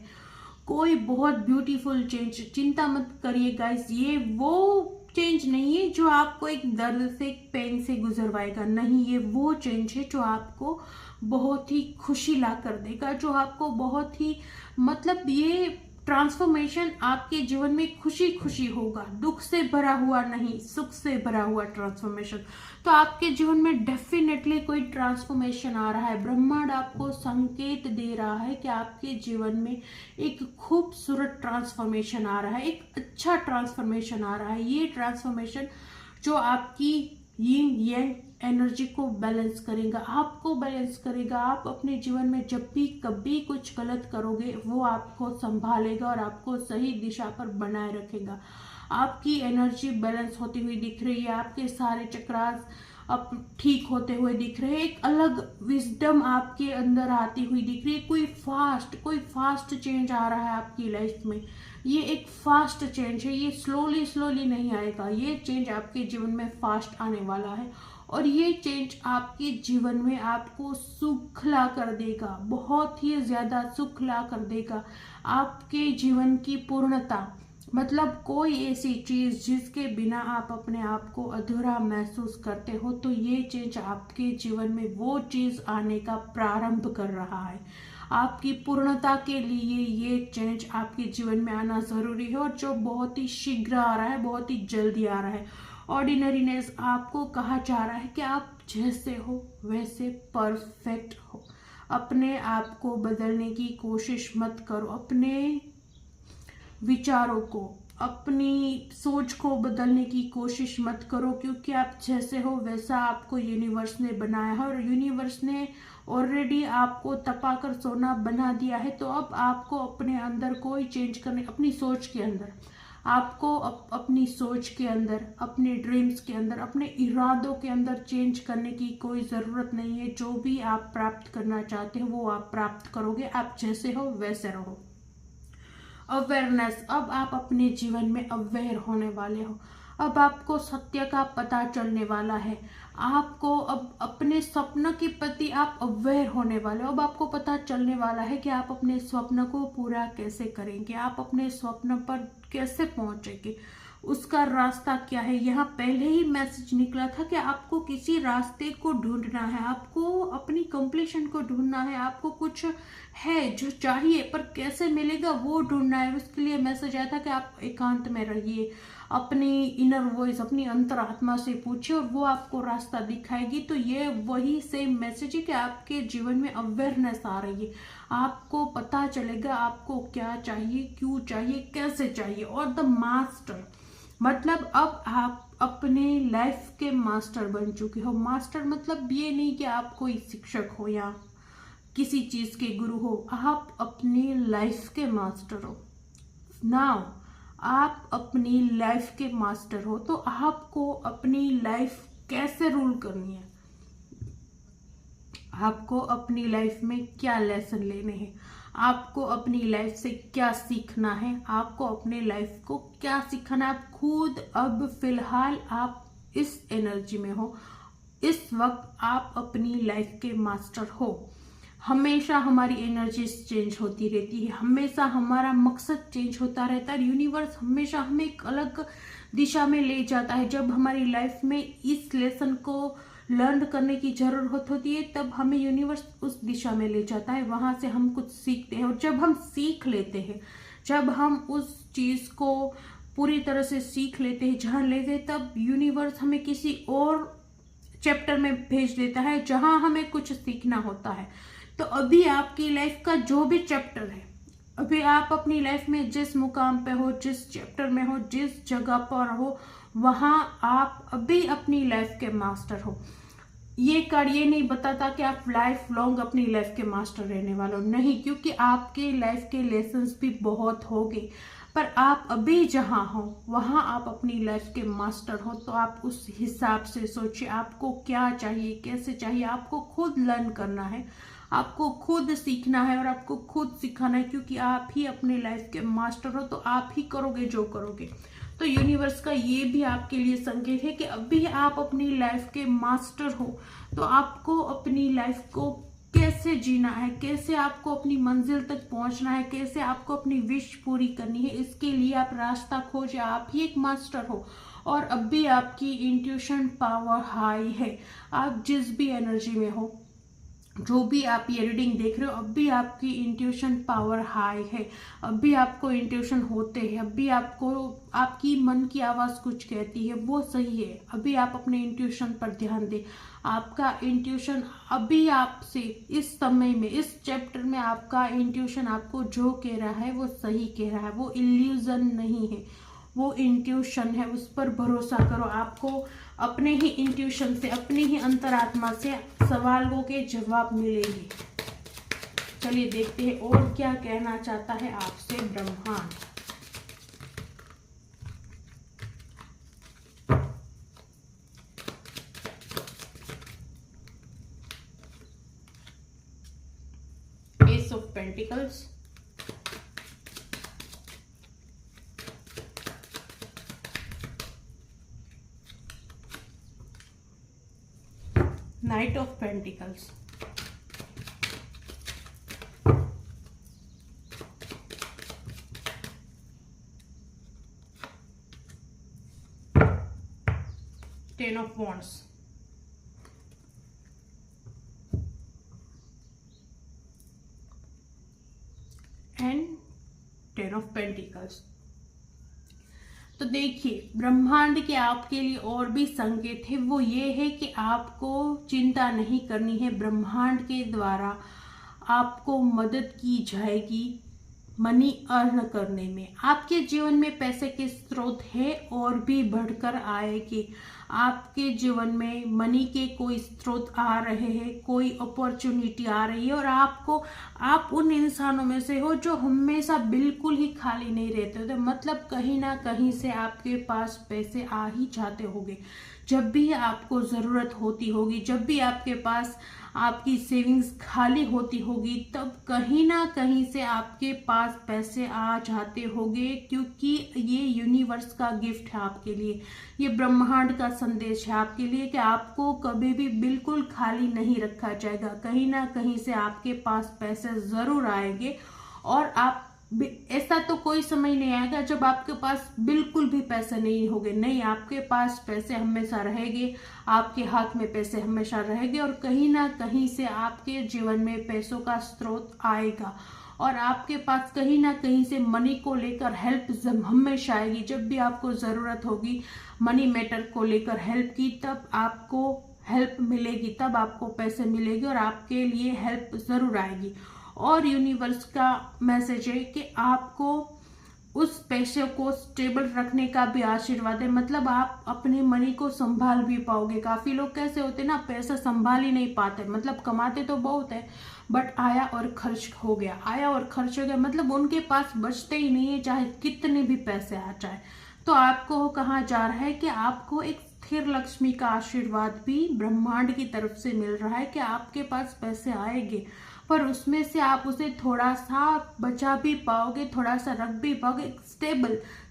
कोई बहुत ब्यूटीफुल चेंज। चिंता मत करिए गाइस, ये वो चेंज नहीं है जो आपको एक दर्द से, एक पेन से गुजरवाएगा, नहीं, ये वो चेंज है जो आपको बहुत ही खुशी ला कर देगा, जो आपको बहुत ही, मतलब ये ट्रांसफॉर्मेशन आपके जीवन में खुशी खुशी होगा, दुख से भरा हुआ नहीं, सुख से भरा हुआ ट्रांसफॉर्मेशन। तो आपके जीवन में डेफिनेटली कोई ट्रांसफॉर्मेशन आ रहा है। ब्रह्मांड आपको संकेत दे रहा है कि आपके जीवन में एक खूबसूरत ट्रांसफॉर्मेशन आ रहा है, एक अच्छा ट्रांसफॉर्मेशन आ रहा है। ये ट्रांसफॉर्मेशन जो आपकी यिंग यांग एनर्जी को बैलेंस करेगा, आपको बैलेंस करेगा। आप अपने जीवन में जब भी कभी कुछ गलत करोगे वो आपको संभालेगा और आपको सही दिशा पर बनाए रखेगा। आपकी एनर्जी बैलेंस होती हुई दिख रही है, आपके सारे चक्रास अब ठीक होते हुए दिख रहे हैं, एक अलग विजडम आपके अंदर आती हुई दिख रही है। कोई फास्ट चेंज आ रहा है आपकी लाइफ में। ये एक फास्ट चेंज है, ये स्लोली नहीं आएगा, ये चेंज आपके जीवन में फास्ट आने वाला है और ये चेंज आपके जीवन में आपको सुख ला कर देगा, बहुत ही ज्यादा सुख ला कर देगा। आपके जीवन की पूर्णता, मतलब कोई ऐसी चीज जिसके बिना आप अपने आप को अधूरा महसूस करते हो, तो ये चेंज आपके जीवन में वो चीज आने का प्रारंभ कर रहा है। आपकी पूर्णता के लिए ये चेंज आपके जीवन में आना जरूरी है और जो बहुत ही शीघ्र आ रहा है, बहुत ही जल्दी आ रहा है। ऑर्डिनरीनेस, आपको कहा जा रहा है कि आप जैसे हो वैसे परफेक्ट हो। अपने आप को बदलने की कोशिश मत करो, अपने विचारों को, अपनी सोच को बदलने की कोशिश मत करो, क्योंकि आप जैसे हो वैसा आपको यूनिवर्स ने बनाया है और यूनिवर्स ने ऑलरेडी आपको तपाकर सोना बना दिया है। तो अब आपको अपने अंदर कोई चेंज करने, अपनी सोच के अंदर आपको अपनी सोच के अंदर, अपने ड्रीम्स के अंदर, अपने इरादों के अंदर चेंज करने की कोई ज़रूरत नहीं है। जो भी आप प्राप्त करना चाहते हो वो आप प्राप्त करोगे, आप जैसे हो वैसे रहो। अवेयरनेस, अब आप अपने जीवन में अवेयर होने वाले हो, अब आपको सत्य का पता चलने वाला है, आपको अब अपने स्वप्न के प्रति आप अवेयर होने वाले हो। अब आपको पता चलने वाला है कि आप अपने स्वप्न को पूरा कैसे करेंगे, आप अपने स्वप्न पर कैसे पहुंचेंगे, उसका रास्ता क्या है। यहाँ पहले ही मैसेज निकला था कि आपको किसी रास्ते को ढूंढना है, आपको अपनी कंप्लीशन को ढूंढना है, आपको कुछ है जो चाहिए पर कैसे मिलेगा वो ढूंढना है। उसके लिए मैसेज आया था कि आप एकांत में रहिए, अपनी इनर वॉइस, अपनी अंतरात्मा से पूछिए और वो आपको रास्ता दिखाएगी। तो ये वही सेम मैसेज है कि आपके जीवन में अवेयरनेस आ रही है, आपको पता चलेगा आपको क्या चाहिए, क्यों चाहिए, कैसे चाहिए। और द मास्टर, मतलब अब आप अपने लाइफ के मास्टर बन चुके हो। मास्टर मतलब ये नहीं कि आप कोई शिक्षक हो या किसी चीज के गुरु हो, आप अपनी लाइफ के मास्टर हो। नाउ आप अपनी लाइफ के मास्टर हो, तो आपको अपनी लाइफ कैसे रूल करनी है, आपको अपनी लाइफ में क्या लेसन लेने हैं, आपको अपनी लाइफ से क्या सीखना है, आपको अपने लाइफ को क्या सीखना है। आप खुद अब फिलहाल आप इस एनर्जी में हो, इस वक्त आप अपनी लाइफ के मास्टर हो। हमेशा हमारी एनर्जीज चेंज होती रहती है, हमेशा हमारा मकसद चेंज होता रहता है। यूनिवर्स हमेशा हमें एक अलग दिशा में ले जाता है। जब हमारी लाइफ में इस लेसन को लर्न करने की जरूरत होती है तब हमें यूनिवर्स उस दिशा में ले जाता है, वहां से हम कुछ सीखते हैं। और जब हम सीख लेते हैं, जब हम उस चीज को पूरी तरह से सीख लेते हैं, जान लेते हैं, तब यूनिवर्स हमें किसी और चैप्टर में भेज देता है जहां हमें कुछ सीखना होता है। तो अभी आपकी लाइफ का जो भी चैप्टर है, अभी आप अपनी लाइफ में जिस मुकाम पे हो, जिस चैप्टर में हो, जिस जगह पर हो, वहां आप अभी अपनी लाइफ के मास्टर हो। ये कार्ड ये नहीं बताता कि आप लाइफ लॉन्ग अपनी लाइफ के मास्टर रहने वाले हो, नहीं, क्योंकि आपके लाइफ के लेसन्स भी बहुत होंगे, पर आप अभी जहां हो वहां आप अपनी लाइफ के मास्टर हो। तो आप उस हिसाब से सोचिए आपको क्या चाहिए, कैसे चाहिए। आपको खुद लर्न करना है, आपको खुद सीखना है और आपको खुद सिखाना है, क्योंकि आप ही अपने लाइफ के मास्टर हो। तो आप ही करोगे जो करोगे। तो यूनिवर्स का ये भी आपके लिए संकेत है कि अभी आप अपनी लाइफ के मास्टर हो, तो आपको अपनी लाइफ को कैसे जीना है, कैसे आपको अपनी मंजिल तक पहुंचना है, कैसे आपको अपनी विश पूरी करनी है, इसके लिए आप रास्ता खोजे। आप ही एक मास्टर हो और अभी आपकी इंट्यूशन पावर हाई है। आप जिस भी एनर्जी में हो, जो भी आप ये रीडिंग देख रहे हो, अभी आपकी इंट्यूशन पावर हाई है। अभी आपको इंट्यूशन होते हैं, अभी आपको आपकी मन की आवाज कुछ कहती है, वो सही है। अभी आप अपने इंट्यूशन पर ध्यान दें। आपका इंट्यूशन अभी आपसे इस समय में, इस चैप्टर में आपका इंट्यूशन आपको जो कह रहा है वो सही कह रहा है, वो इल्यूजन नहीं है, वो इंट्यूशन है। उस पर भरोसा करो। आपको अपने ही इंट्यूशन से, अपनी ही अंतरात्मा से सवालों के जवाब मिलेंगे। चलिए देखते हैं और क्या कहना चाहता है आपसे ब्रह्मांड। S of pentacles, Knight of Pentacles, Ten of Wands, and Ten of Pentacles। तो देखिए ब्रह्मांड के आपके लिए और भी संकेत है, वो ये है कि आपको चिंता नहीं करनी है। ब्रह्मांड के द्वारा आपको मदद की जाएगी मनी अर्न करने में। आपके जीवन में पैसे के स्रोत है और भी बढ़कर आएंगे। आपके जीवन में मनी के कोई स्रोत आ रहे हैं, कोई अपॉर्चुनिटी आ रही है, और आप उन इंसानों में से हो जो हमेशा बिल्कुल ही खाली नहीं रहते होते। मतलब कहीं ना कहीं से आपके पास पैसे आ ही जाते होंगे। जब भी आपको जरूरत होती होगी, जब भी आपके पास आपकी सेविंग्स खाली होती होगी, तब कहीं ना कहीं से आपके पास पैसे आ जाते होंगे, क्योंकि ये यूनिवर्स का गिफ्ट है आपके लिए। ये ब्रह्मांड का संदेश है आपके लिए कि आपको कभी भी बिल्कुल खाली नहीं रखा जाएगा। कहीं ना कहीं से आपके पास पैसे जरूर आएंगे, और आप ऐसा तो कोई समय नहीं आएगा जब आपके पास बिल्कुल भी पैसे नहीं होंगे। नहीं, आपके पास पैसे हमेशा रहेंगे, आपके हाथ में पैसे हमेशा रहेंगे, और कहीं ना कहीं से आपके जीवन में पैसों का स्रोत आएगा, और आपके पास कहीं ना कहीं से मनी को लेकर हेल्प हमेशा आएगी। जब भी आपको जरूरत होगी मनी मैटर को लेकर हेल्प की, तब आपको हेल्प मिलेगी, तब आपको पैसे मिलेंगे, और आपके लिए हेल्प जरूर आएगी। और यूनिवर्स का मैसेज है कि आपको उस पैसे को स्टेबल रखने का भी आशीर्वाद है। मतलब आप अपने मनी को संभाल भी पाओगे। काफी लोग कैसे होते ना, पैसा संभाल ही नहीं पाते। मतलब कमाते तो बहुत है, बट आया और खर्च हो गया, आया और खर्च हो गया, मतलब उनके पास बचते ही नहीं है, चाहे कितने भी पैसे आ जाए। तो आपको कहा जा रहा है कि आपको एक स्थिर लक्ष्मी का आशीर्वाद भी ब्रह्मांड की तरफ से मिल रहा है कि आपके पास पैसे आएंगे, पर उसमें से आप उसे थोड़ा सा बचा भी पाओगे, थोड़ा सा रख भी पाओगे।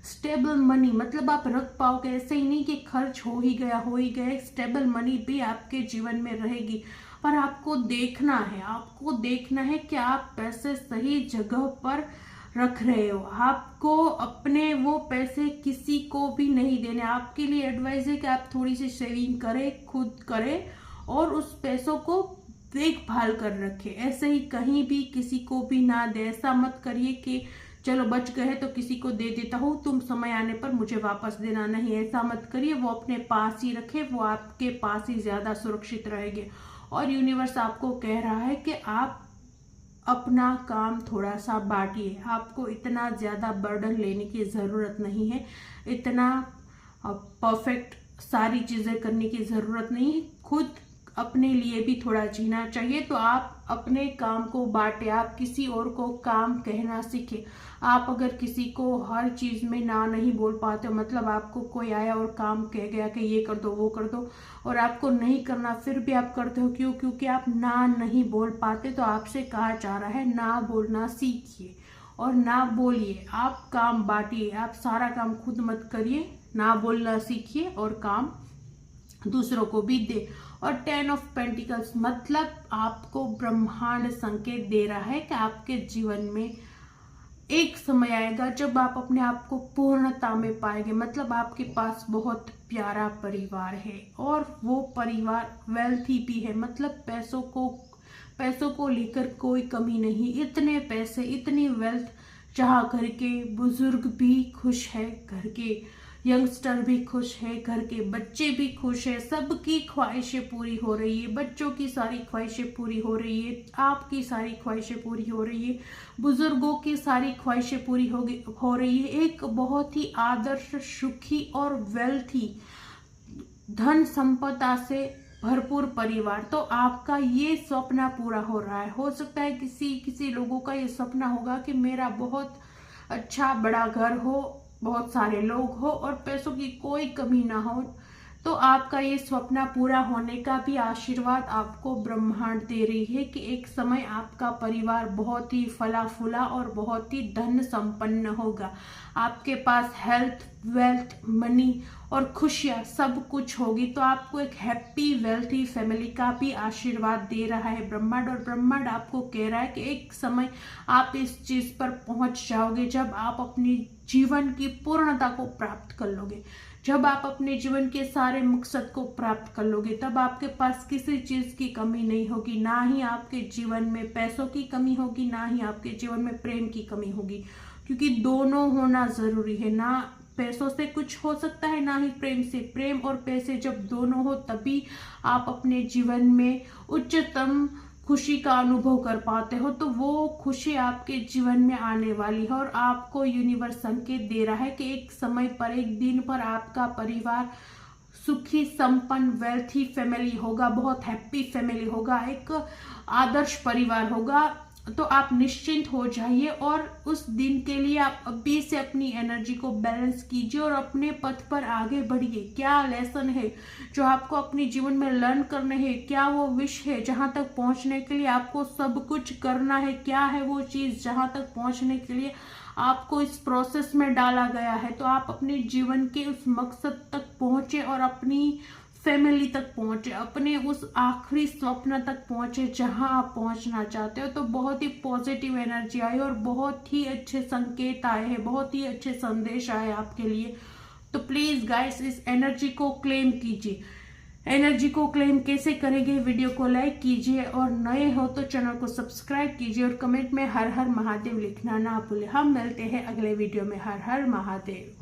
स्टेबल मनी मतलब आप रख पाओगे, ऐसे ही नहीं कि खर्च हो ही गया। स्टेबल मनी भी आपके जीवन में रहेगी, पर आपको देखना है कि आप पैसे सही जगह पर रख रहे हो। आपको अपने वो पैसे किसी को भी नहीं देने। आपके लिए एडवाइस है कि आप थोड़ी सी सेविंग करें, खुद करें और उस पैसों को देखभाल कर रखे। ऐसे ही कहीं भी किसी को भी ना दे। ऐसा मत करिए कि चलो बच गए तो किसी को दे देता हूँ, तुम समय आने पर मुझे वापस देना। नहीं, ऐसा मत करिए। वो अपने पास ही रखे, वो आपके पास ही ज्यादा सुरक्षित रहेंगे। और यूनिवर्स आपको कह रहा है कि आप अपना काम थोड़ा सा बांटिए। आपको इतना ज्यादा बर्डन लेने की जरूरत नहीं है, इतना परफेक्ट सारी चीजें करने की जरूरत नहीं है। खुद अपने लिए भी थोड़ा जीना चाहिए। तो आप अपने काम को बांटे, आप किसी और को काम कहना सीखे। आप अगर किसी को हर चीज में ना नहीं बोल पाते हो, मतलब आपको कोई आया और काम कह गया कि ये कर दो वो कर दो और आपको नहीं करना, फिर भी आप करते हो, क्यों? क्योंकि आप ना नहीं बोल पाते। तो आपसे कहा जा रहा है ना बोलना सीखिए और ना बोलिए। आप काम बांटिए, आप सारा काम खुद मत करिए, ना बोलना सीखिए और काम दूसरों को भी दे। और 10 ऑफ पेंटिकल्स मतलब आपको ब्रह्मांड संकेत दे रहा है कि आपके जीवन में एक समय आएगा जब आप अपने आप को पूर्णता में पाएंगे। मतलब आपके पास बहुत प्यारा परिवार है और वो परिवार वेल्थी भी है। मतलब पैसों को लेकर कोई कमी नहीं। इतने पैसे, इतनी वेल्थ, जहाँ घर के बुजुर्ग भी खुश है, घर के यंगस्टर भी खुश है, घर के बच्चे भी खुश है, सबकी ख्वाहिशें पूरी हो रही है। बच्चों की सारी ख्वाहिशें पूरी हो रही है, आपकी सारी ख्वाहिशें पूरी हो रही है, बुजुर्गों की सारी ख्वाहिशें पूरी हो रही है। एक बहुत ही आदर्श, सुखी और वेल्थी, धन संपदा से भरपूर परिवार। तो आपका ये सपना पूरा हो रहा है। हो सकता है किसी लोगों का ये सपना होगा कि मेरा बहुत अच्छा बड़ा घर हो, बहुत सारे लोग हो और पैसों की कोई कमी ना हो। तो आपका ये सपना पूरा होने का भी आशीर्वाद आपको ब्रह्मांड दे रही है कि एक समय आपका परिवार बहुत ही फला फूला और बहुत ही धन संपन्न होगा। आपके पास हेल्थ, वेल्थ, मनी और खुशियां सब कुछ होगी। तो आपको एक हैप्पी वेल्थी फैमिली का भी आशीर्वाद दे रहा है ब्रह्मांड। और ब्रह्मांड आपको कह रहा है कि एक समय आप इस चीज पर पहुंच जाओगे जब आप अपनी जीवन की पूर्णता को प्राप्त कर लोगे, जब आप अपने जीवन के सारे मकसद को प्राप्त कर लोगे। तब आपके पास किसी चीज की कमी नहीं होगी, ना ही आपके जीवन में पैसों की कमी होगी, ना ही आपके जीवन में प्रेम की कमी होगी, क्योंकि दोनों होना जरूरी है। ना पैसों से कुछ हो सकता है, ना ही प्रेम से। प्रेम और पैसे जब दोनों हो तभी आप अपने जीवन में उच्चतम खुशी का अनुभव कर पाते हो। तो वो खुशी आपके जीवन में आने वाली है और आपको यूनिवर्स संकेत दे रहा है कि एक समय पर, एक दिन पर आपका परिवार सुखी, संपन्न, वेल्थी फैमिली होगा, बहुत हैप्पी फैमिली होगा, एक आदर्श परिवार होगा। तो आप निश्चिंत हो जाइए और उस दिन के लिए आप अभी से अपनी एनर्जी को बैलेंस कीजिए और अपने पथ पर आगे बढ़िए। क्या लेसन है जो आपको अपने जीवन में लर्न करने हैं? क्या वो विश है जहां तक पहुंचने के लिए आपको सब कुछ करना है? क्या है वो चीज जहां तक पहुंचने के लिए आपको इस प्रोसेस में डाला गया है? तो आप अपने जीवन के उस मकसद तक पहुंचे और अपनी फैमिली तक पहुंचे, अपने उस आखिरी स्वप्न तक पहुंचे जहां आप पहुंचना चाहते हो। तो बहुत ही पॉजिटिव एनर्जी आई और बहुत ही अच्छे संकेत आए हैं, बहुत ही अच्छे संदेश आए आपके लिए। तो प्लीज गाइस, इस एनर्जी को क्लेम कीजिए। एनर्जी को क्लेम कैसे करेंगे? वीडियो को लाइक कीजिए और नए हो तो चैनल को सब्सक्राइब कीजिए और कमेंट में हर हर महादेव लिखना ना भूले। हम मिलते हैं अगले वीडियो में। हर हर महादेव।